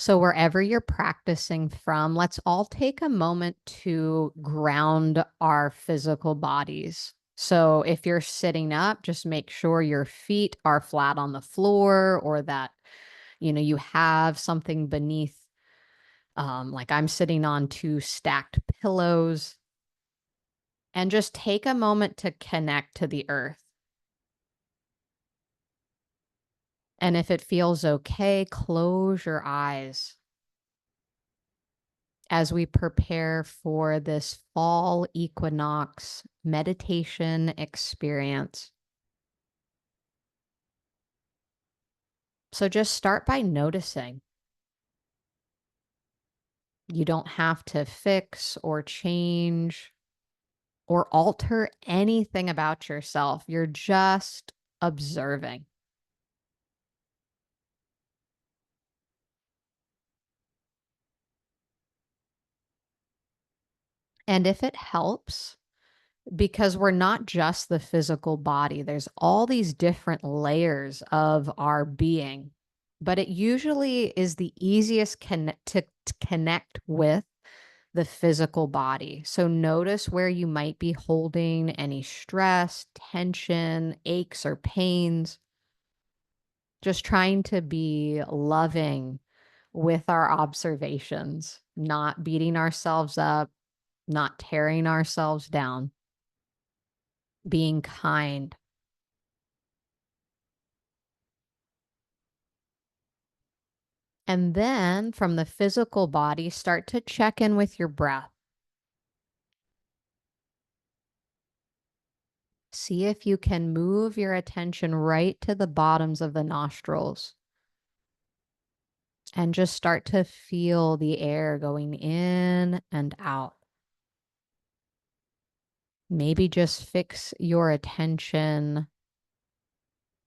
So wherever you're practicing from, let's all take a moment to ground our physical bodies. So if you're sitting up, just make sure your feet are flat on the floor, or that, you have something beneath. Like I'm sitting on two stacked pillows, and just take a moment to connect to the earth. And if it feels okay, close your eyes as we prepare for this fall equinox meditation experience. So just start by noticing. You don't have to fix or change or alter anything about yourself. You're just observing. And if it helps, because we're not just the physical body, there's all these different layers of our being, but it usually is the easiest to connect with the physical body. So notice where you might be holding any stress, tension, aches, or pains. Just trying to be loving with our observations, not beating ourselves up, not tearing ourselves down, being kind. And then from the physical body, start to check in with your breath. See if you can move your attention right to the bottoms of the nostrils and just start to feel the air going in and out. Maybe just fix your attention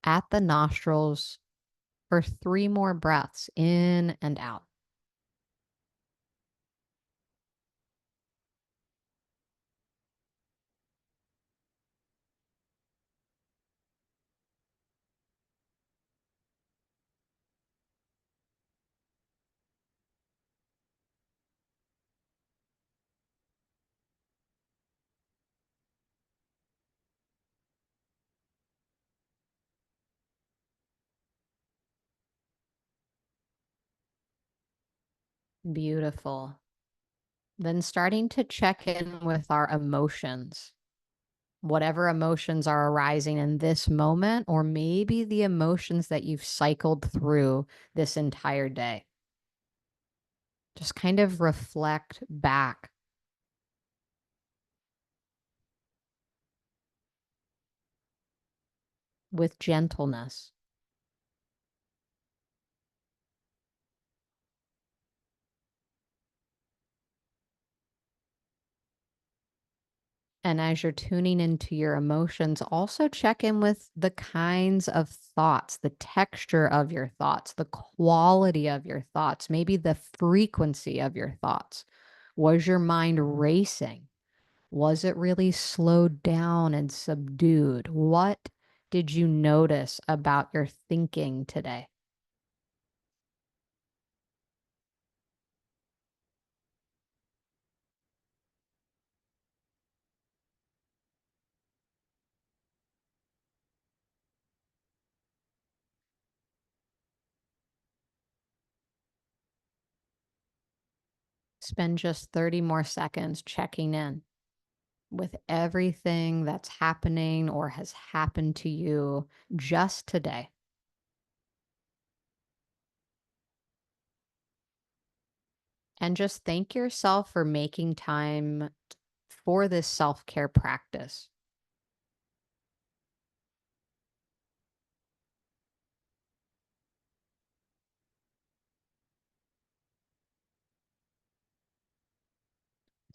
at the nostrils for 3 more breaths in and out. Beautiful. Then starting to check in with our emotions. Whatever emotions are arising in this moment, or maybe the emotions that you've cycled through this entire day. Just kind of reflect back with gentleness. And as you're tuning into your emotions, also check in with the kinds of thoughts, the texture of your thoughts, the quality of your thoughts, maybe the frequency of your thoughts. Was your mind racing? Was it really slowed down and subdued? What did you notice about your thinking today? Spend just 30 more seconds checking in with everything that's happening or has happened to you just today. And just thank yourself for making time for this self-care practice.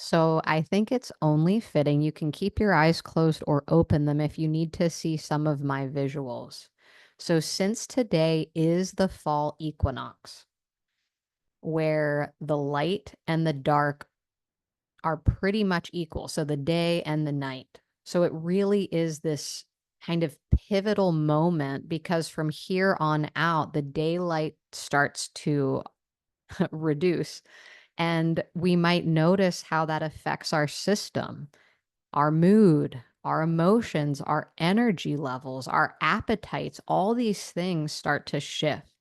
So I think it's only fitting you can keep your eyes closed or open them if you need to see some of my visuals. So since today is the fall equinox, where the light and the dark are pretty much equal, so the day and the night. So it really is this kind of pivotal moment, because from here on out, the daylight starts to reduce. And we might notice how that affects our system, our mood, our emotions, our energy levels, our appetites. All these things start to shift.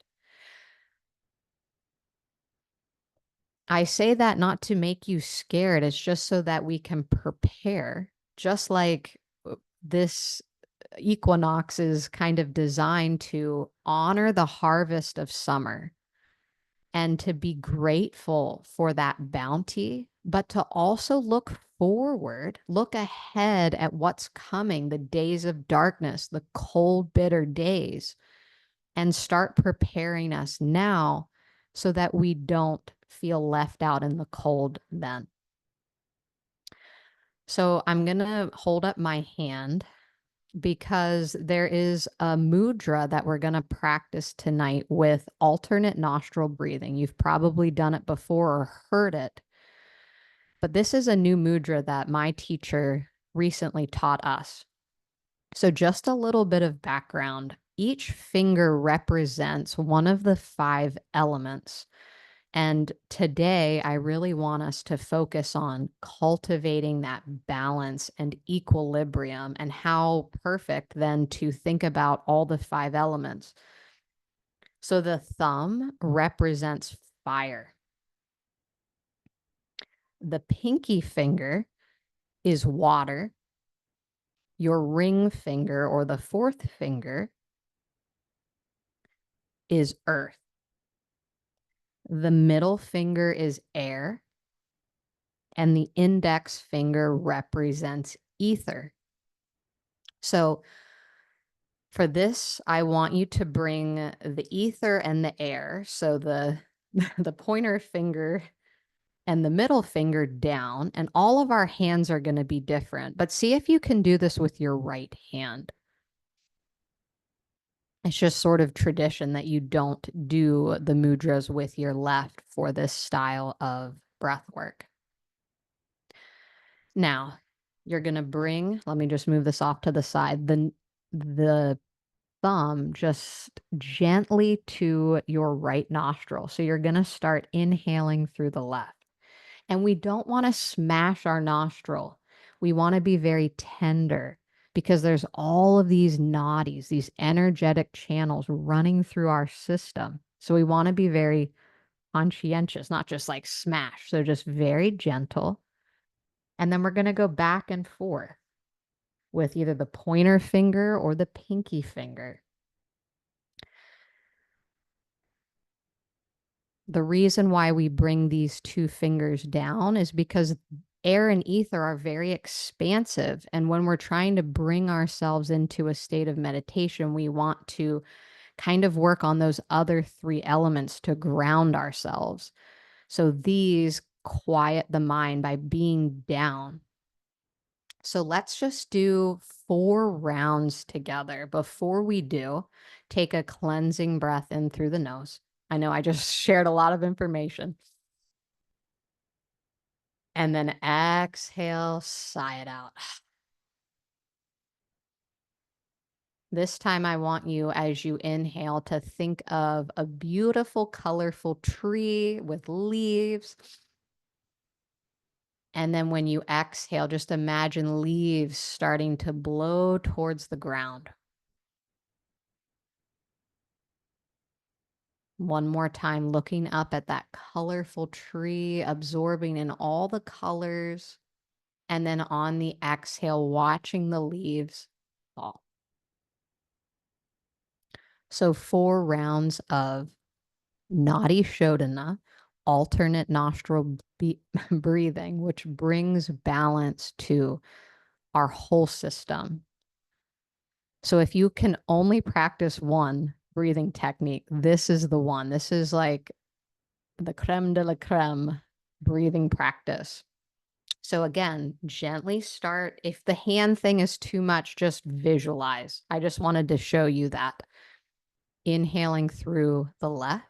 I say that not to make you scared. It's just so that we can prepare, just like this equinox is kind of designed to honor the harvest of summer and to be grateful for that bounty, but to also look forward, look ahead at what's coming, the days of darkness, the cold, bitter days, and start preparing us now so that we don't feel left out in the cold then. So I'm going to hold up my hand because there is a mudra that we're going to practice tonight with alternate nostril breathing. You've probably done it before or heard it, but this is a new mudra that my teacher recently taught us. So just a little bit of background. Each finger represents one of the 5 elements. And today, I really want us to focus on cultivating that balance and equilibrium, and how perfect then to think about all the 5 elements. So the thumb represents fire. The pinky finger is water. Your ring finger, or the 4th finger, is earth. The middle finger is air. And the index finger represents ether. So for this, I want you to bring the ether and the air. So the pointer finger and the middle finger down, and all of our hands are going to be different. But see if you can do this with your right hand. It's just sort of tradition that you don't do the mudras with your left for this style of breath work. Now, you're going to bring, let me just move this off to the side, the thumb just gently to your right nostril. So you're going to start inhaling through the left. And we don't want to smash our nostril. We want to be very tender because there's all of these nadis, these energetic channels running through our system. So we want to be very conscientious, not just like smash. So just very gentle. And then we're going to go back and forth with either the pointer finger or the pinky finger. The reason why we bring these 2 fingers down is because air and ether are very expansive. And when we're trying to bring ourselves into a state of meditation, we want to kind of work on those other 3 elements to ground ourselves. So these quiet the mind by being down. So let's just do 4 rounds together. Before we do, take a cleansing breath in through the nose. I know I just shared a lot of information. And then exhale, sigh it out. This time I want you, as you inhale, to think of a beautiful, colorful tree with leaves. And then when you exhale, just imagine leaves starting to blow towards the ground. One more time, looking up at that colorful tree, absorbing in all the colors. And then on the exhale, watching the leaves fall. So 4 rounds of Nadi Shodhana, alternate nostril breathing, which brings balance to our whole system. So if you can only practice one breathing technique, this is the one. This is like the creme de la creme breathing practice. So again, gently start. If the hand thing is too much, just visualize. I just wanted to show you that. Inhaling through the left,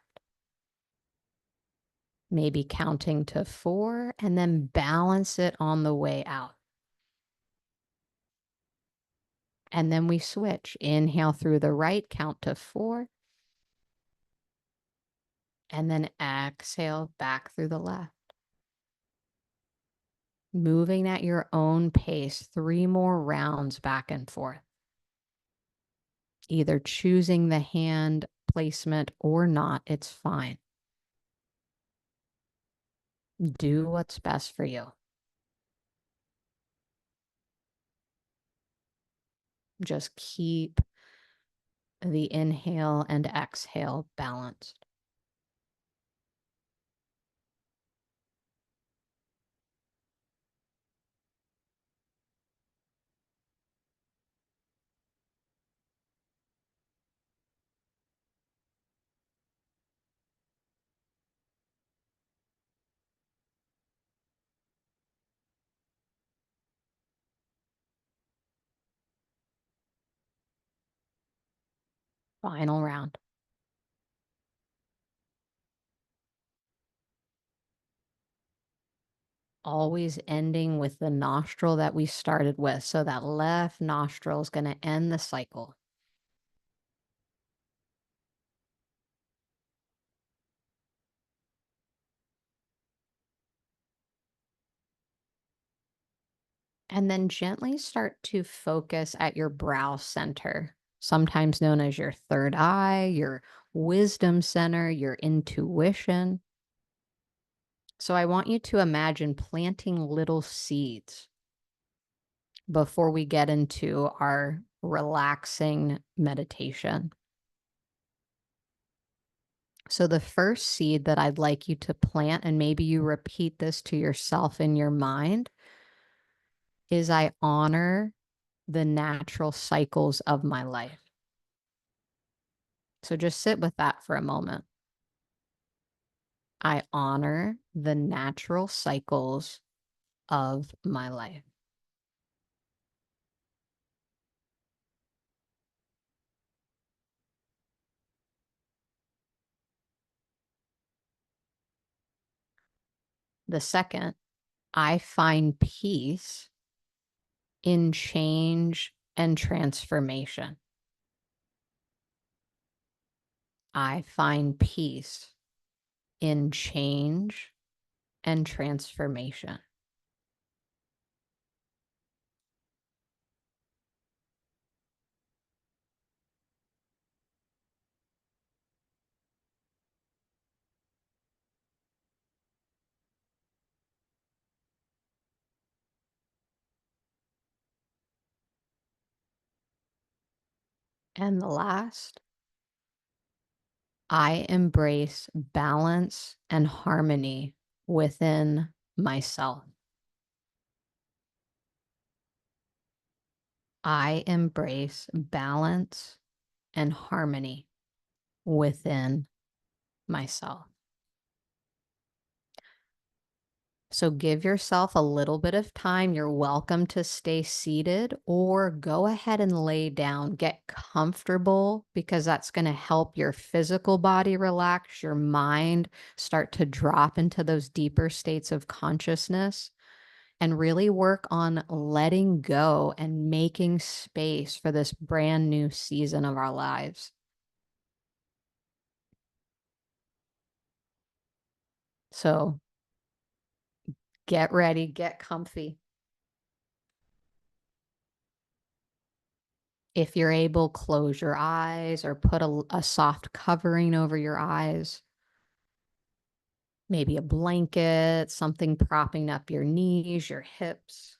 maybe counting to 4, and then balance it on the way out. And then we switch. Inhale through the right, count to 4. And then exhale back through the left. Moving at your own pace, 3 more rounds back and forth. Either choosing the hand placement or not, it's fine. Do what's best for you. Just keep the inhale and exhale balanced. Final round. Always ending with the nostril that we started with. So that left nostril is going to end the cycle. And then gently start to focus at your brow center, sometimes known as your third eye, your wisdom center, your intuition. So I want you to imagine planting little seeds before we get into our relaxing meditation. So the first seed that I'd like you to plant, and maybe you repeat this to yourself in your mind, is I honor the natural cycles of my life. So just sit with that for a moment. I honor the natural cycles of my life. The second, I find peace in change and transformation. I find peace in change and transformation. And the last, I embrace balance and harmony within myself. I embrace balance and harmony within myself. So give yourself a little bit of time. You're welcome to stay seated or go ahead and lay down. Get comfortable because that's going to help your physical body relax, your mind start to drop into those deeper states of consciousness, and really work on letting go and making space for this brand new season of our lives. So get ready, get comfy. If you're able, close your eyes or put a soft covering over your eyes. Maybe a blanket, something propping up your knees, your hips.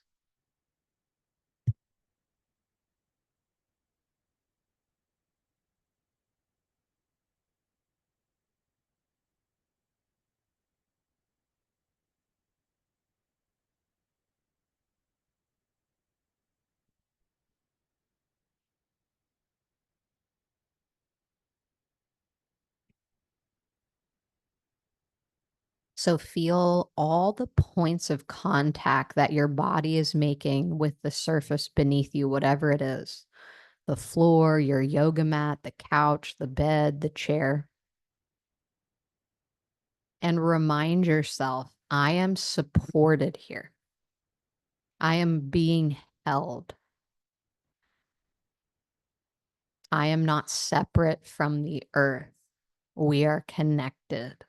So feel all the points of contact that your body is making with the surface beneath you, whatever it is. The floor, your yoga mat, the couch, the bed, the chair. And remind yourself, I am supported here. I am being held. I am not separate from the earth We are connected.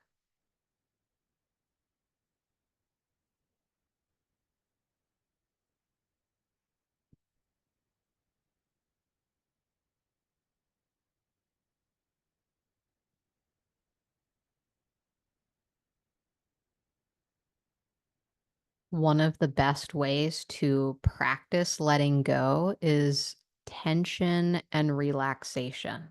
One of the best ways to practice letting go is tension and relaxation.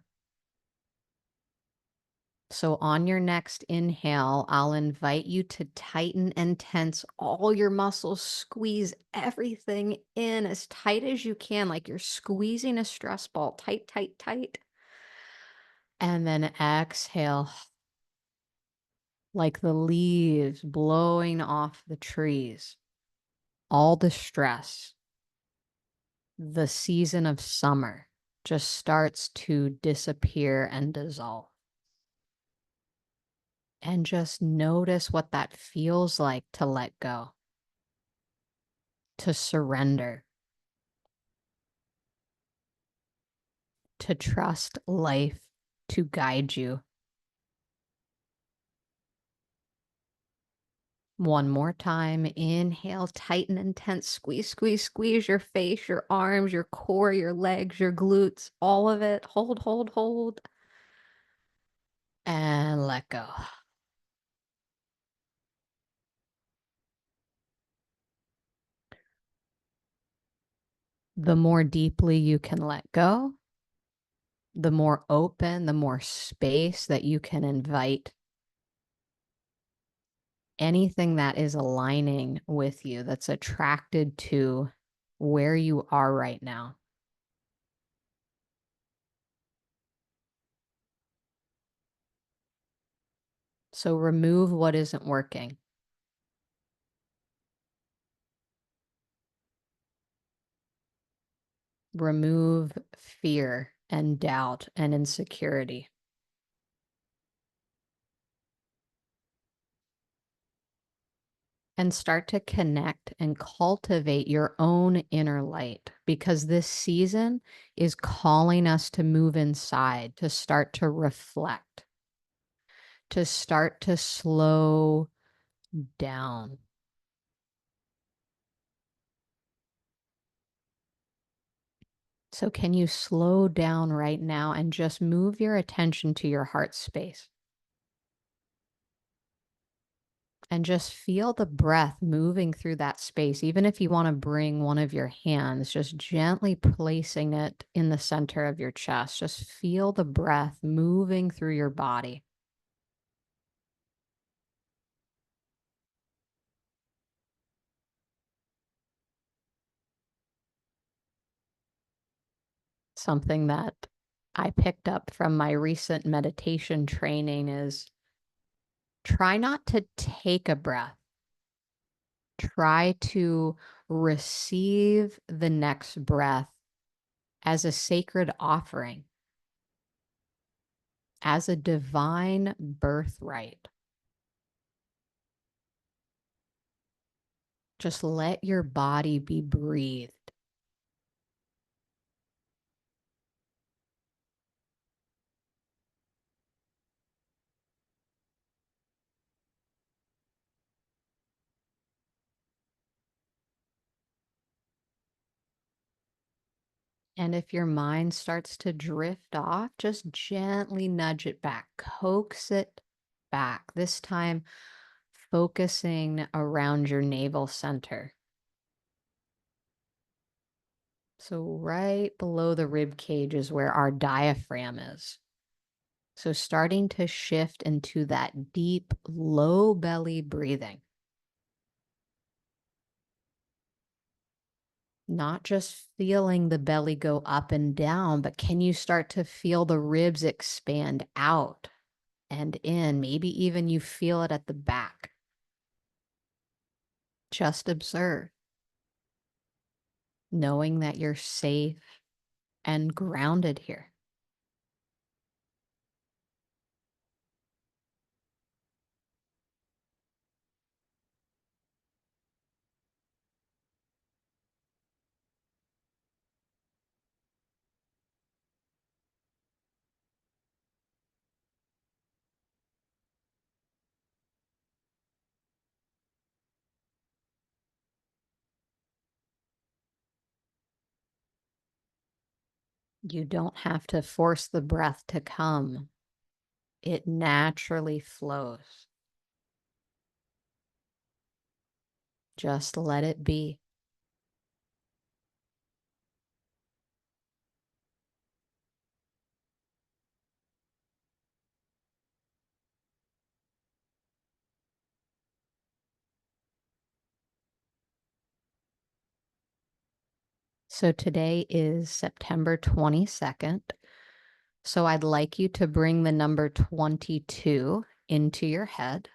So, on your next inhale, I'll invite you to tighten and tense all your muscles, squeeze everything in as tight as you can, like you're squeezing a stress ball. Tight, tight, tight. And then exhale, like the leaves blowing off the trees. All the stress, the season of summer just starts to disappear and dissolve. And just notice what that feels like to let go, to surrender, to trust life to guide you. One more time. Inhale, tighten and tense. Squeeze, squeeze, squeeze your face, your arms, your core, your legs, your glutes, all of it. Hold, hold, hold. And let go. The more deeply you can let go, the more open, the more space that you can invite anything that is aligning with you, that's attracted to where you are right now. So remove what isn't working. Remove fear and doubt and insecurity. And start to connect and cultivate your own inner light, because this season is calling us to move inside, to start to reflect, to start to slow down. So, can you slow down right now and just move your attention to your heart space? And just feel the breath moving through that space. Even if you want to bring one of your hands, just gently placing it in the center of your chest. Just feel the breath moving through your body. Something that I picked up from my recent meditation training is try not to take a breath. Try to receive the next breath as a sacred offering, as a divine birthright. Just let your body be breathed. And if your mind starts to drift off, just gently nudge it back, coax it back. This time, focusing around your navel center. So, right below the rib cage is where our diaphragm is. So, starting to shift into that deep, low belly breathing. Not just feeling the belly go up and down, but can you start to feel the ribs expand out and in? Maybe even you feel it at the back. Just observe, knowing that you're safe and grounded here. You don't have to force the breath to come. It naturally flows. Just let it be. So today is September 22nd. So I'd like you to bring the number 22 into your head.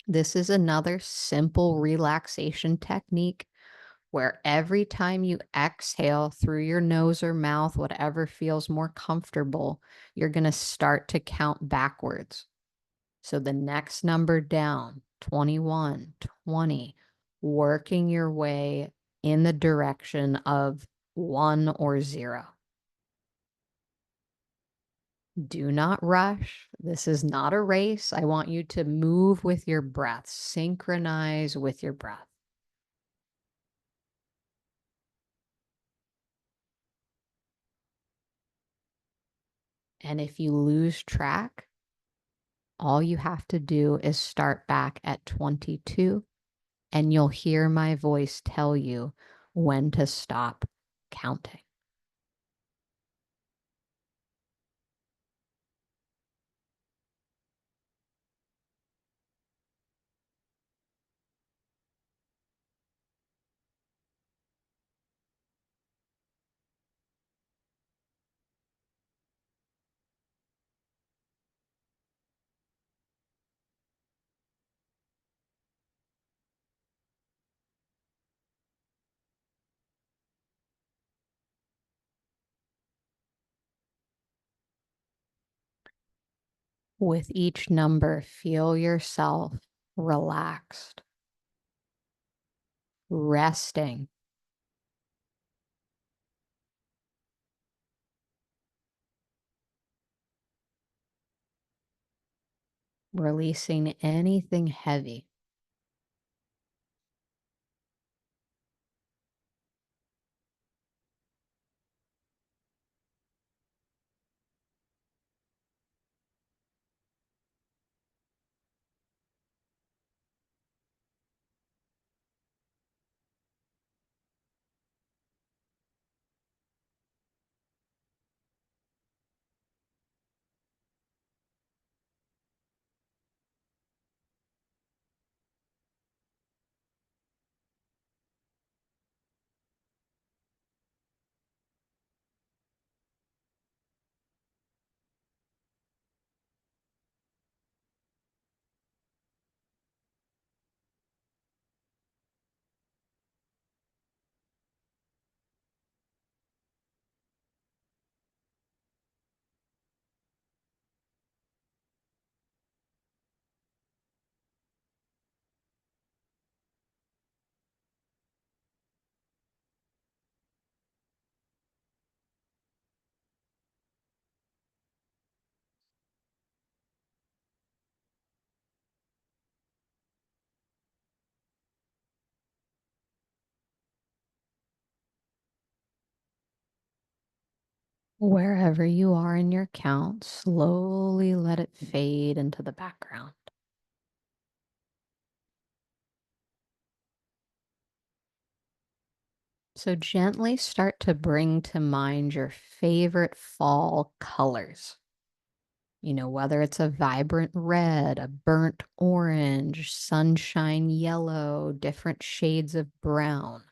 This is another simple relaxation technique where every time you exhale through your nose or mouth, whatever feels more comfortable, you're going to start to count backwards. So the next number down, 21, 20, working your way in the direction of 1 or 0. Do not rush. This is not a race. I want you to move with your breath, synchronize with your breath. And if you lose track, all you have to do is start back at 22, and you'll hear my voice tell you when to stop counting. With each number, feel yourself relaxed, resting, releasing anything heavy. Wherever you are in your count, slowly let it fade into the background. So gently start to bring to mind your favorite fall colors. Whether it's a vibrant red, a burnt orange, sunshine yellow, different shades of brown.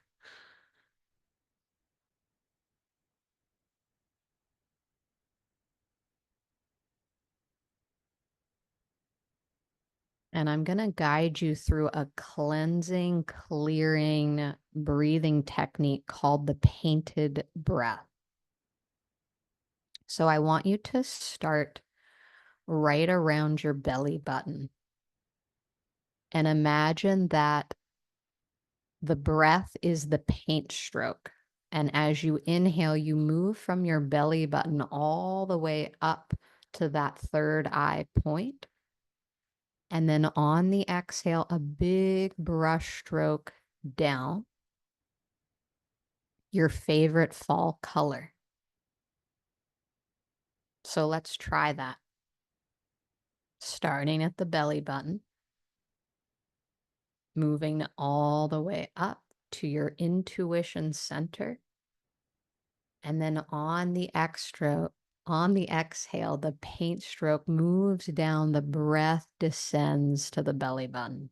And I'm going to guide you through a cleansing, clearing breathing technique called the painted breath. So I want you to start right around your belly button and imagine that the breath is the paint stroke. And as you inhale, you move from your belly button all the way up to that third eye point. And then on the exhale, a big brush stroke down. your favorite fall color. So let's try that. Starting at the belly button, moving all the way up to your intuition center. And then on the exhale, the paint stroke moves down, the breath descends to the belly button.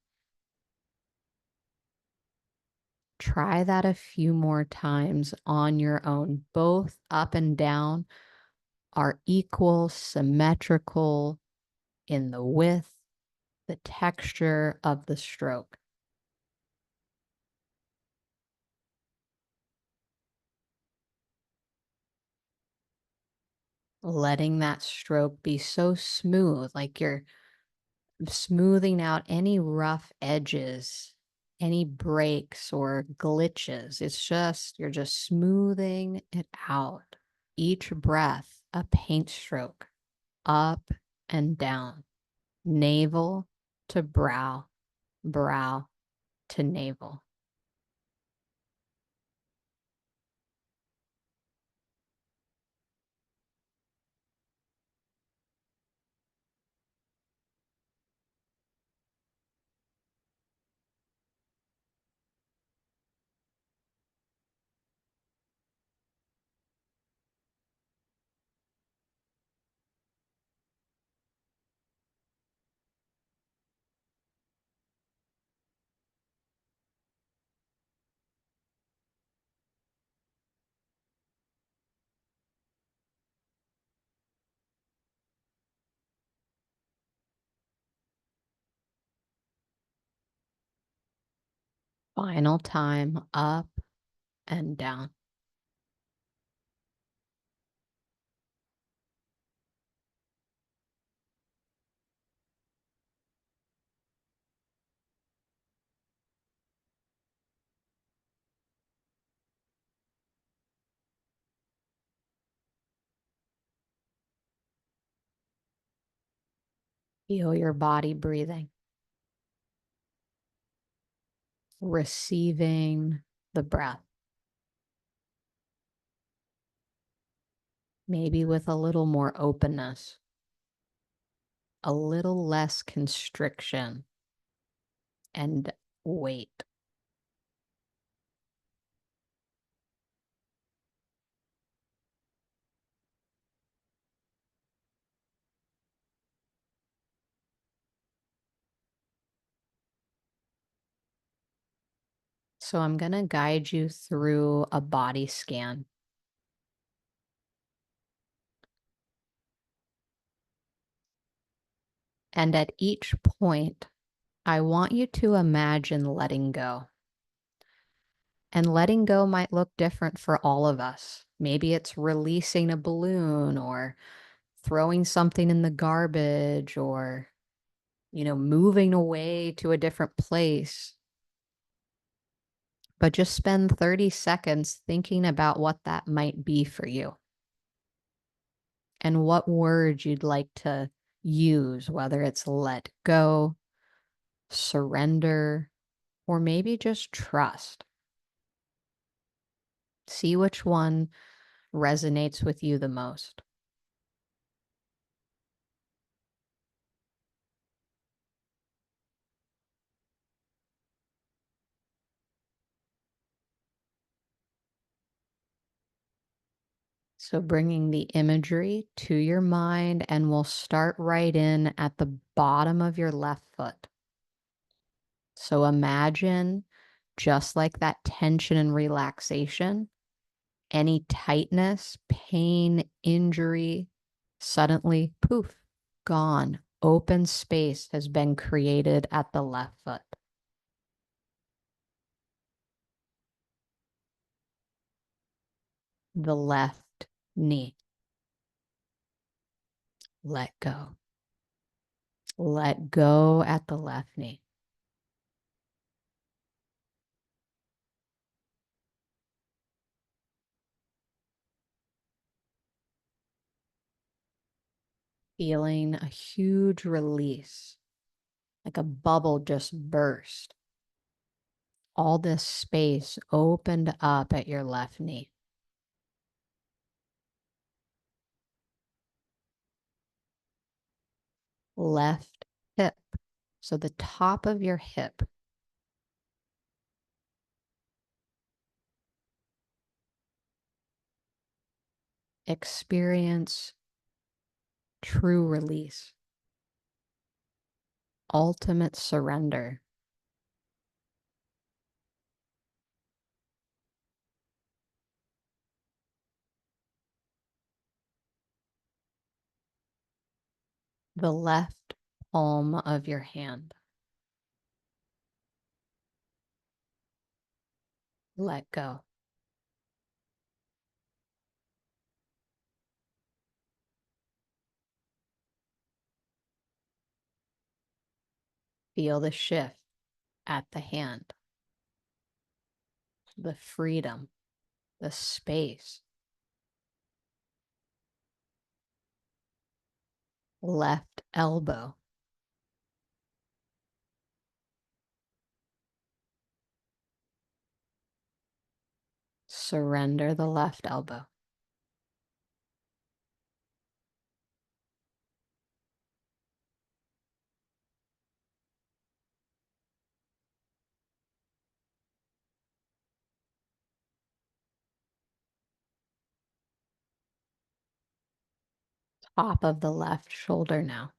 Try that a few more times on your own. Both up and down are equal, symmetrical in the width, the texture of the stroke. Letting that stroke be so smooth, like you're smoothing out any rough edges, any breaks or glitches. You're just smoothing it out. Each breath, a paint stroke, up and down, navel to brow, brow to navel. Final time, up and down. Feel your body breathing, receiving the breath, maybe with a little more openness, a little less constriction and weight. So I'm going to guide you through a body scan. And at each point, I want you to imagine letting go. And letting go might look different for all of us. Maybe it's releasing a balloon or throwing something in the garbage or, moving away to a different place. But just spend 30 seconds thinking about what that might be for you and what words you'd like to use, whether it's let go, surrender, or maybe just trust. See which one resonates with you the most. So bringing the imagery to your mind, and we'll start right in at the bottom of your left foot. So imagine, just like that tension and relaxation, any tightness, pain, injury, suddenly, poof, gone. Open space has been created at the left foot. The left knee. Let go. Let go at the left knee. Feeling a huge release, like a bubble just burst. all this space opened up at your left knee. Left hip, so the top of your hip. Experience true release, ultimate surrender. The left palm of your hand. Let go. Feel the shift at the hand, the freedom, the space. Left elbow. Surrender the left elbow. Top of the left shoulder now.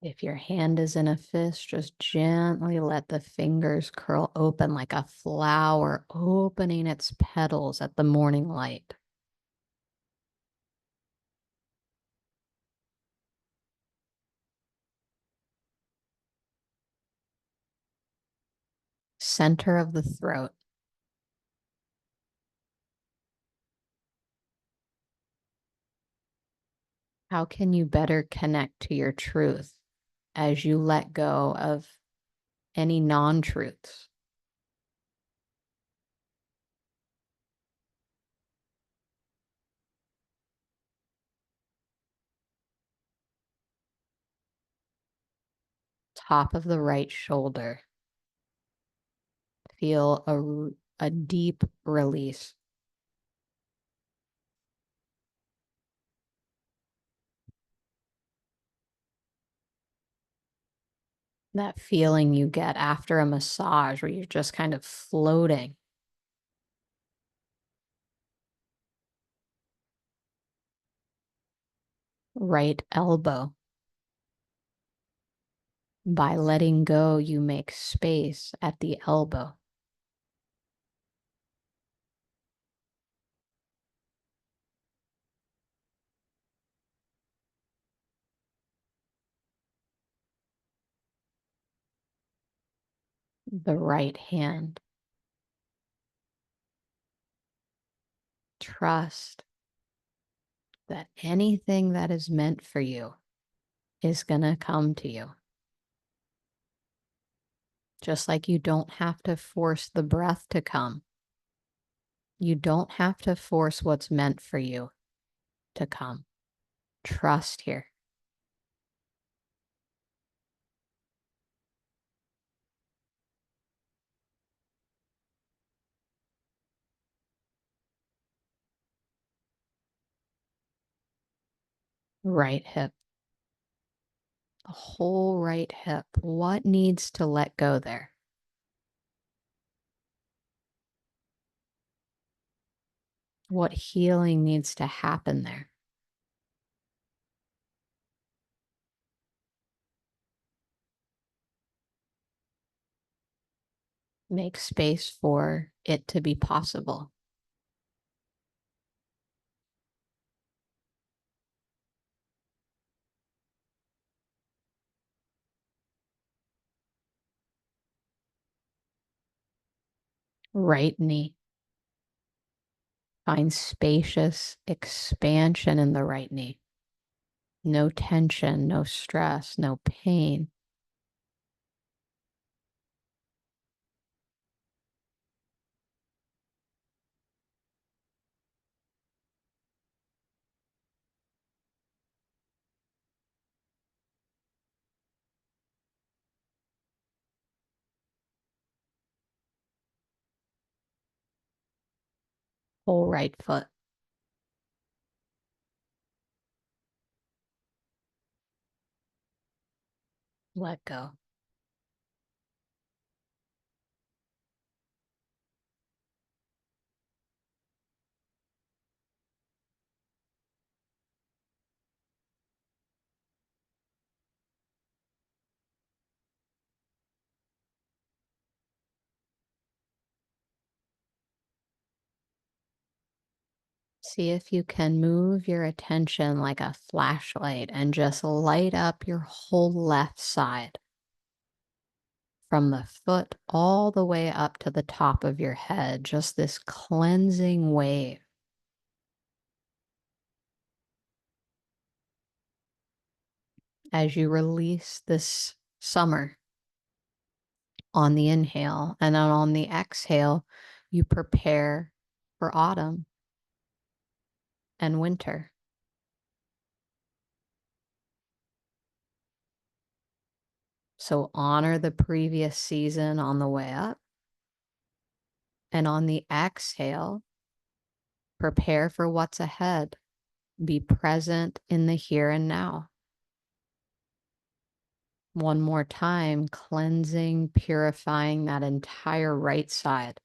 If your hand is in a fist, just gently let the fingers curl open like a flower opening its petals at the morning light. Center of the throat. How can you better connect to your truth as you let go of any non-truths? Top of the right shoulder. Feel a deep release. That feeling you get after a massage where you're just kind of floating. Right elbow. By letting go, you make space at the elbow. The right hand. Trust that anything that is meant for you is going to come to you. Just like you don't have to force the breath to come. You don't have to force what's meant for you to come. Trust here. Right hip. The whole right hip. What needs to let go there? What healing needs to happen there? Make space for it to be possible. Right knee. Find spacious expansion in the right knee. No tension, no stress, no pain. Whole right foot. Let go. See if you can move your attention like a flashlight and just light up your whole left side from the foot all the way up to the top of your head. Just this cleansing wave. As you release this summer on the inhale, and then on the exhale, you prepare for autumn and winter. So honor the previous season on the way up. And on the exhale, prepare for what's ahead. Be present in the here and now. One more time, cleansing, purifying that entire right side.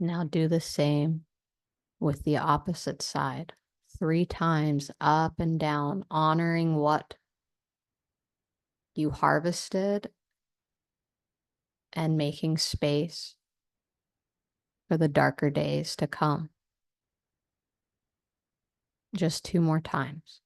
Now do the same with the opposite side. 3 times up and down, honoring what you harvested and making space for the darker days to come. Just 2 more times.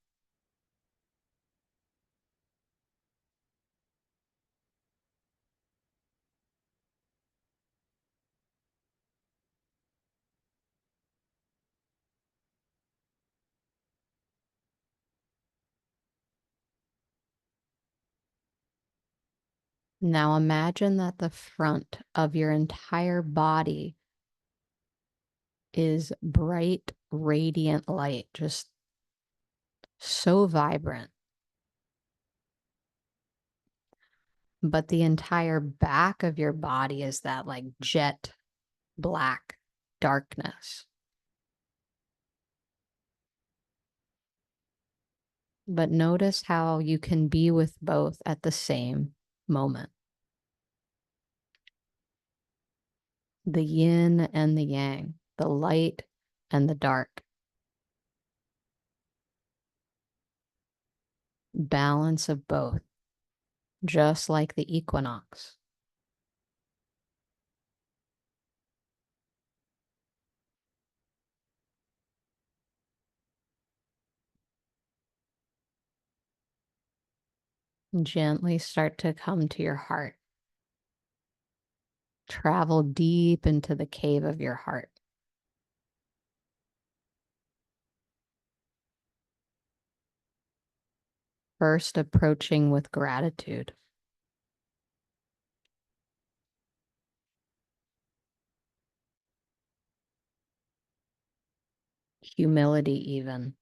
Now imagine that the front of your entire body is bright, radiant light, just so vibrant. But the entire back of your body is that like jet black darkness. But notice how you can be with both at the same moment. The yin and the yang, the light and the dark. Balance of both, just like the equinox. Gently start to come to your heart. Travel deep into the cave of your heart. First, approaching with gratitude. Humility, even.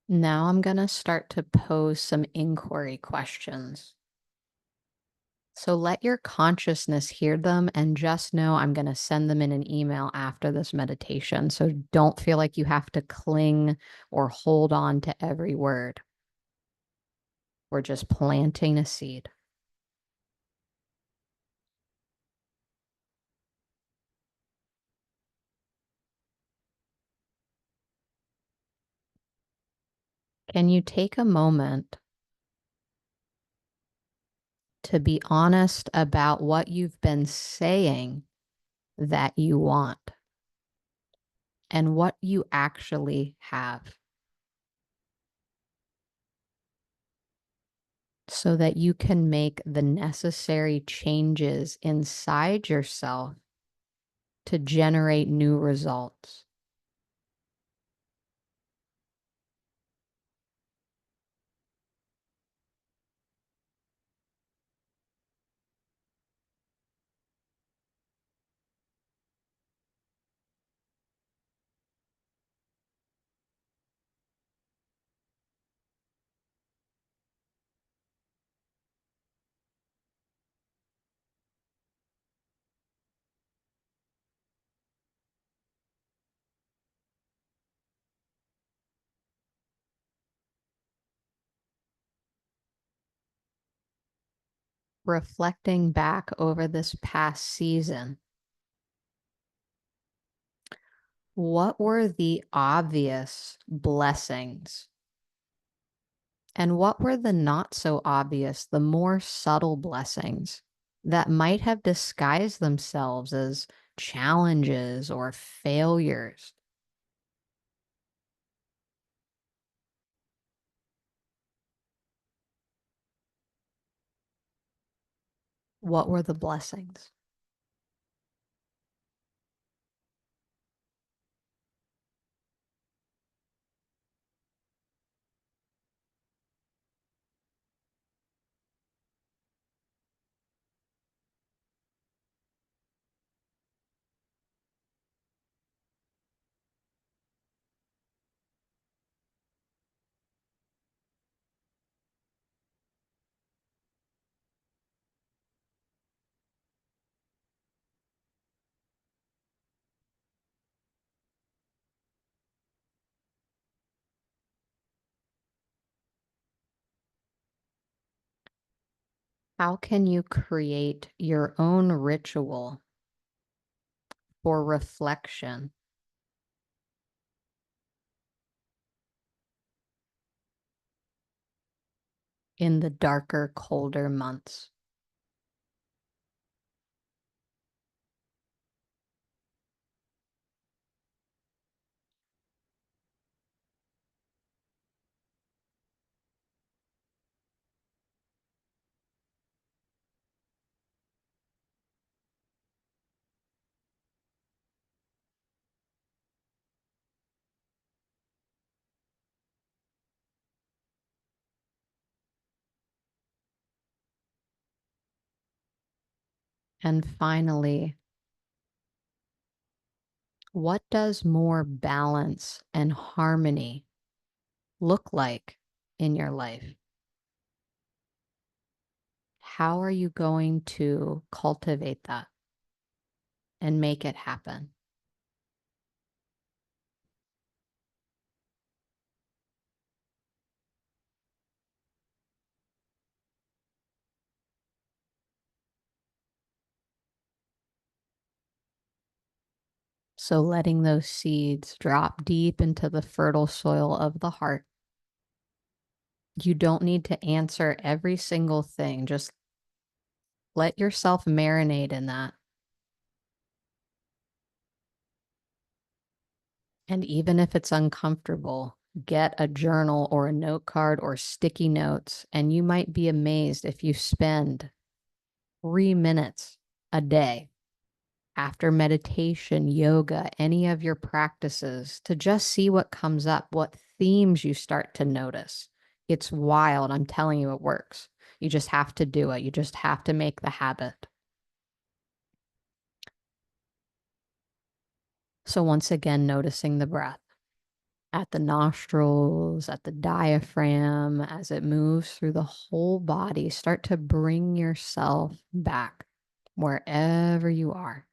Now I'm going to start to pose some inquiry questions. So let your consciousness hear them and just know I'm going to send them in an email after this meditation. So don't feel like you have to cling or hold on to every word. We're just planting a seed. Can you take a moment to be honest about what you've been saying that you want and what you actually have, so that you can make the necessary changes inside yourself to generate new results. Reflecting back over this past season, what were the obvious blessings? And what were the not so obvious, the more subtle blessings that might have disguised themselves as challenges or failures? What were the blessings? How can you create your own ritual for reflection in the darker, colder months? And finally, what does more balance and harmony look like in your life? How are you going to cultivate that and make it happen? So letting those seeds drop deep into the fertile soil of the heart. You don't need to answer every single thing. Just let yourself marinate in that. And even if it's uncomfortable, get a journal or a note card or sticky notes. And you might be amazed if you spend 3 minutes a day after meditation, yoga, any of your practices to just see what comes up, what themes you start to notice. It's wild. I'm telling you, it works. You just have to do it. You just have to make the habit. So once again, noticing the breath at the nostrils, at the diaphragm, as it moves through the whole body, start to bring yourself back wherever you are.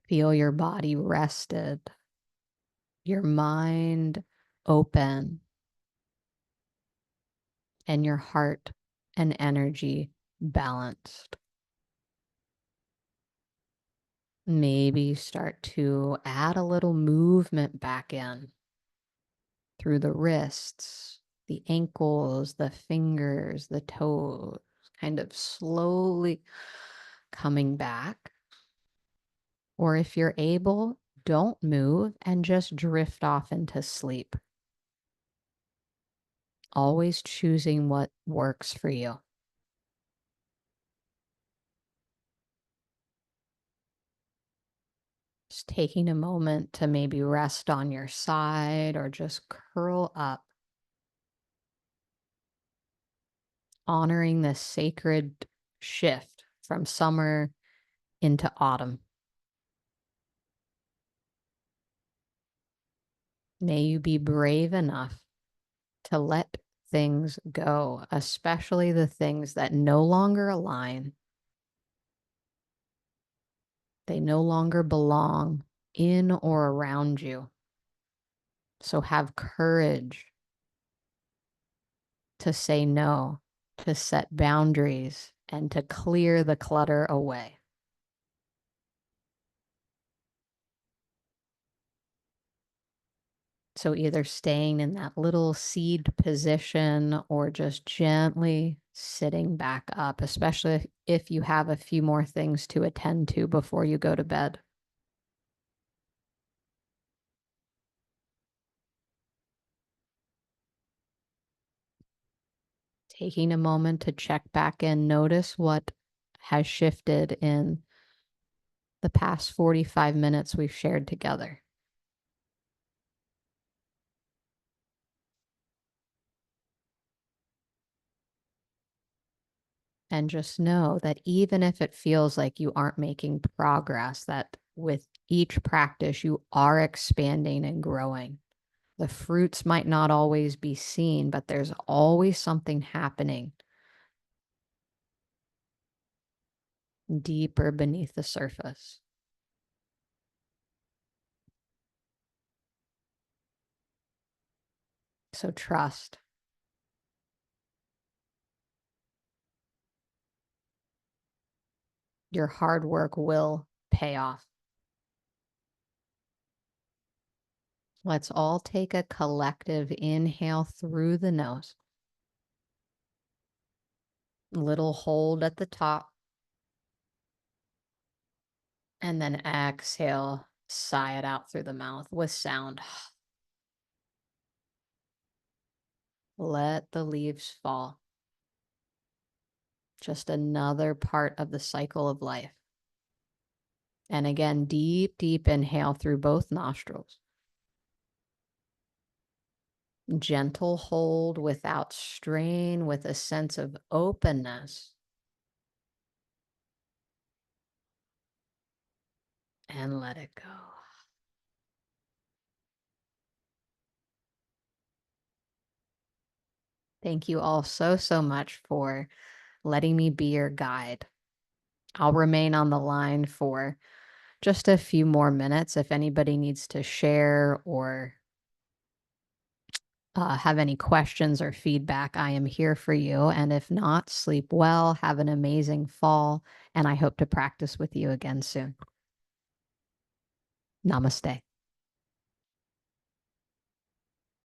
Feel your body rested, your mind open, and your heart and energy balanced. Maybe start to add a little movement back in through the wrists, the ankles, the fingers, the toes, kind of slowly coming back. Or if you're able, don't move and just drift off into sleep. Always choosing what works for you. Just taking a moment to maybe rest on your side or just curl up, honoring this sacred shift from summer into autumn. May you be brave enough to let things go, especially the things that no longer align. They no longer belong in or around you. So have courage to say no, to set boundaries, and to clear the clutter away. So either staying in that little seed position or just gently sitting back up, especially if you have a few more things to attend to before you go to bed. Taking a moment to check back in, notice what has shifted in the past 45 minutes we've shared together. And just know that even if it feels like you aren't making progress, that with each practice, you are expanding and growing. The fruits might not always be seen, but there's always something happening deeper beneath the surface. So trust. Your hard work will pay off. Let's all take a collective inhale through the nose. Little hold at the top. And then exhale, sigh it out through the mouth with sound. Let the leaves fall. Just another part of the cycle of life. And again, deep, deep inhale through both nostrils. Gentle hold without strain, with a sense of openness. And let it go. Thank you all so, so much for letting me be your guide. I'll remain on the line for just a few more minutes if anybody needs to share or have any questions or feedback. I am here for you. And if not, sleep well, have an amazing fall, and I hope to practice with you again soon. Namaste.